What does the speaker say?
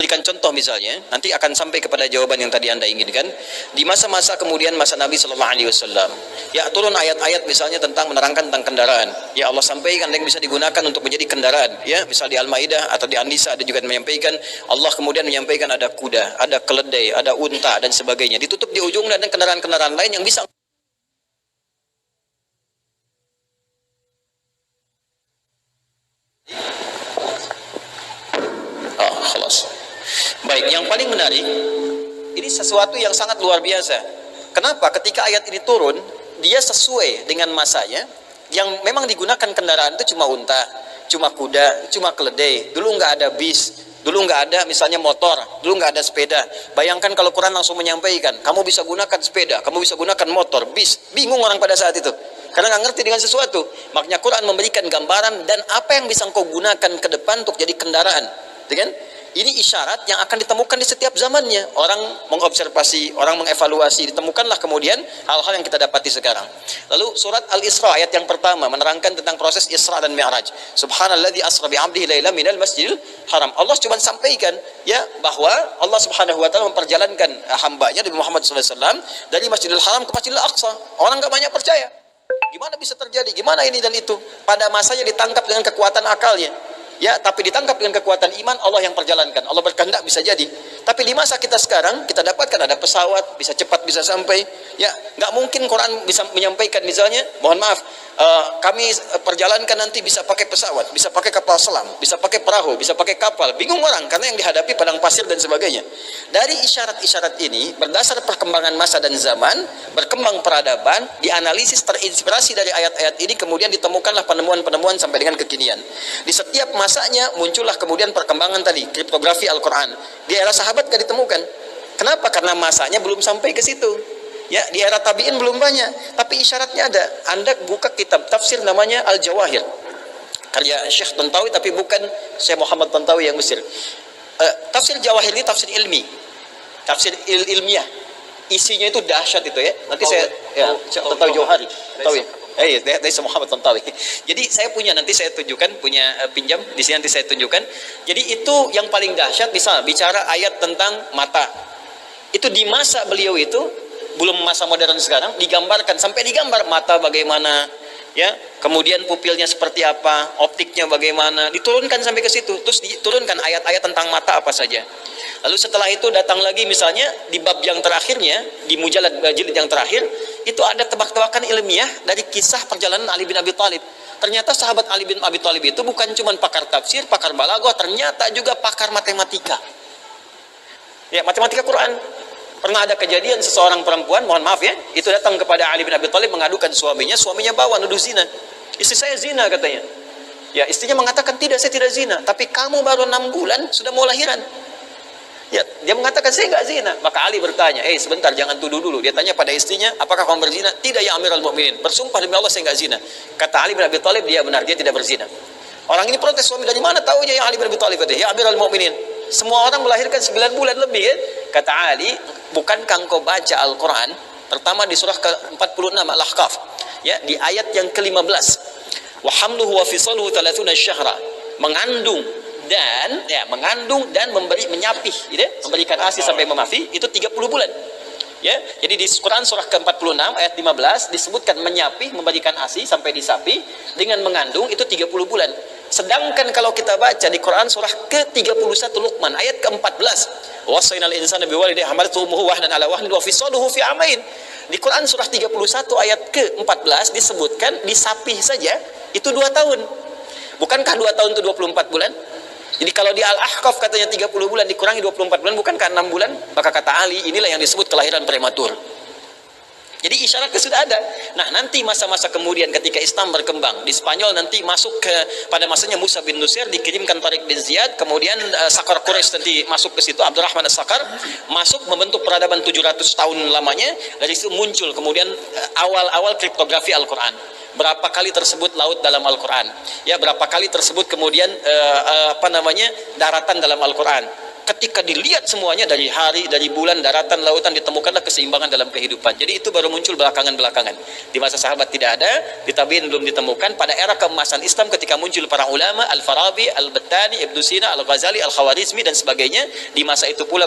berikan contoh misalnya, nanti akan sampai kepada jawaban yang tadi Anda inginkan. Di masa-masa kemudian masa Nabi Shallallahu Alaihi Wasallam, ya turun ayat-ayat misalnya tentang menerangkan tentang kendaraan. Ya Allah sampaikan yang bisa digunakan untuk menjadi kendaraan. Ya, misal di Al-Maidah atau di An-Nisa ada juga menyampaikan, Allah kemudian menyampaikan ada kuda, ada keledai, ada unta dan sebagainya. Ditutup di ujungnya dan kendaraan-kendaraan lain yang bisa. Oh, khalas. Baik, yang paling menarik, ini sesuatu yang sangat luar biasa. Kenapa? Ketika ayat ini turun, dia sesuai dengan masanya, yang memang digunakan kendaraan itu cuma unta, cuma kuda, cuma keledai. Dulu nggak ada bis, dulu nggak ada misalnya motor, dulu nggak ada sepeda. Bayangkan kalau Quran langsung menyampaikan, kamu bisa gunakan sepeda, kamu bisa gunakan motor, bis. Bingung orang pada saat itu, karena nggak ngerti dengan sesuatu. Makanya Quran memberikan gambaran dan apa yang bisa kau gunakan ke depan untuk jadi kendaraan. Dengan ini isyarat yang akan ditemukan di setiap zamannya. Orang mengobservasi, orang mengevaluasi, ditemukanlah kemudian hal-hal yang kita dapati sekarang. Lalu surat Al-Isra ayat yang pertama menerangkan tentang proses Isra dan Mi'raj. Subhanalladzi asra bi'abdihi lailan minal masjidil haram. Allah cuma sampaikan ya bahwa Allah Subhanahu wa taala memperjalankan hambanya Nabi Muhammad SAW dari Masjidil Haram ke Masjidil Aqsa. Orang enggak banyak percaya. Gimana bisa terjadi? Gimana ini dan itu? Pada masanya ditangkap dengan kekuatan akalnya. Ya, tapi ditangkap dengan kekuatan iman, Allah yang perjalankan. Allah berkehendak bisa jadi. Tapi di masa kita sekarang, kita dapatkan ada pesawat, bisa cepat, bisa sampai. Ya, nggak mungkin Quran bisa menyampaikan misalnya, mohon maaf, kami perjalankan nanti bisa pakai pesawat, bisa pakai kapal selam, bisa pakai perahu, bisa pakai kapal. Bingung orang, karena yang dihadapi padang pasir dan sebagainya. Dari isyarat-isyarat ini, berdasar perkembangan masa dan zaman, berkembang peradaban, dianalisis terinspirasi dari ayat-ayat ini, kemudian ditemukanlah penemuan-penemuan sampai dengan kekinian. Di setiap masanya muncullah kemudian perkembangan tadi kriptografi Al-Quran. Di era sahabat gak ditemukan. Kenapa? Karena masanya belum sampai ke situ. Ya, di era tabi'in belum banyak, tapi isyaratnya ada. Anda buka kitab tafsir namanya Al-Jawahir, karya Syekh Tantawi, tapi bukan Syekh Muhammad Tantawi yang Mesir. Tafsir Jawahir ini tafsir ilmi, tafsir ilmiah. Isinya itu dahsyat itu ya. Nanti saya Tantawi Jawahir, Tantawi. Dari Muhammad Tantawi. Jadi saya punya, nanti saya tunjukkan, punya pinjam di sini, nanti saya tunjukkan. Jadi itu yang paling dahsyat. Misal bicara ayat tentang mata, itu di masa beliau itu belum masa modern sekarang, digambarkan sampai digambar mata bagaimana, ya, kemudian pupilnya seperti apa, optiknya bagaimana, diturunkan sampai ke situ. Terus diturunkan ayat-ayat tentang mata apa saja. Lalu setelah itu datang lagi misalnya di bab yang terakhirnya, di mujalad jilid yang terakhir, itu ada tebak-tebakan ilmiah dari kisah perjalanan Ali bin Abi Thalib. Ternyata sahabat Ali bin Abi Thalib itu bukan cuma pakar tafsir, pakar balaghah, ternyata juga pakar matematika. Ya, matematika Quran. Pernah ada kejadian seseorang perempuan, mohon maaf ya, itu datang kepada Ali bin Abi Thalib mengadukan suaminya bawa nuduh zina. Istri saya zina katanya. Ya, istrinya mengatakan tidak, saya tidak zina, tapi kamu baru 6 bulan sudah mau lahiran. Ya, dia mengatakan saya enggak zina. Maka Ali bertanya, sebentar, jangan tuduh dulu. Dia tanya pada istrinya, apakah kamu berzina? Tidak ya Amirul Mukminin. Bersumpah demi Allah saya enggak zina. Kata Ali bin Abi Thalib, dia benar, dia tidak berzina. Orang ini protes, suami dari mana tahunya ya Ali bin Abi Thalib? Ya Amirul Mukminin, semua orang melahirkan 9 bulan lebih ya. Kata Ali, bukankah engkau baca Al-Quran pertama di surah ke-46 Al-Ahqaf, ya, di ayat yang ke-15, wa hamluhu wa fisaluhu 30 syahra, mengandung dan menyapih, gitu, memberikan ASI sampai memafi, itu 30 bulan. Ya, jadi di Quran surah ke-46 ayat 15 disebutkan menyapih, memberikan ASI sampai disapi, dengan mengandung itu 30 bulan. Sedangkan kalau kita baca di Quran surah ke-31 Luqman ayat ke-14, wasainal insana biwalidayhi hamalatuhu ummuhu wahnan ala wahnin wa fisaluhu fi amain. Di Quran surah 31 ayat ke-14 disebutkan disapih saja itu 2 tahun. Bukankah 2 tahun itu 24 bulan? Jadi kalau di Al-Ahqaf katanya 30 bulan dikurangi 24 bulan, bukankah 6 bulan? Maka kata Ali, inilah yang disebut kelahiran prematur. Jadi isyaratnya sudah ada. Nah, nanti masa-masa kemudian ketika Islam berkembang di Spanyol, nanti masuk ke pada masanya Musa bin Nusair, dikirimkan Tariq bin Ziyad, kemudian Sakar Quraisy nanti masuk ke situ, Abdurrahman as-Sakar masuk membentuk peradaban 700 tahun lamanya. Dari situ muncul kemudian awal-awal kriptografi Al-Quran. Berapa kali tersebut laut dalam Al-Quran, ya, berapa kali tersebut kemudian daratan dalam Al-Quran. ketika dilihat semuanya dari hari, dari bulan, daratan, lautan, ditemukanlah keseimbangan dalam kehidupan. Jadi itu baru muncul belakangan-belakangan. Di masa sahabat tidak ada, di tabi'in belum ditemukan. Pada era keemasan Islam ketika muncul para ulama, Al-Farabi, Al-Battani, Ibnu Sina, Al-Ghazali, Al-Khawarizmi dan sebagainya, di masa itu pula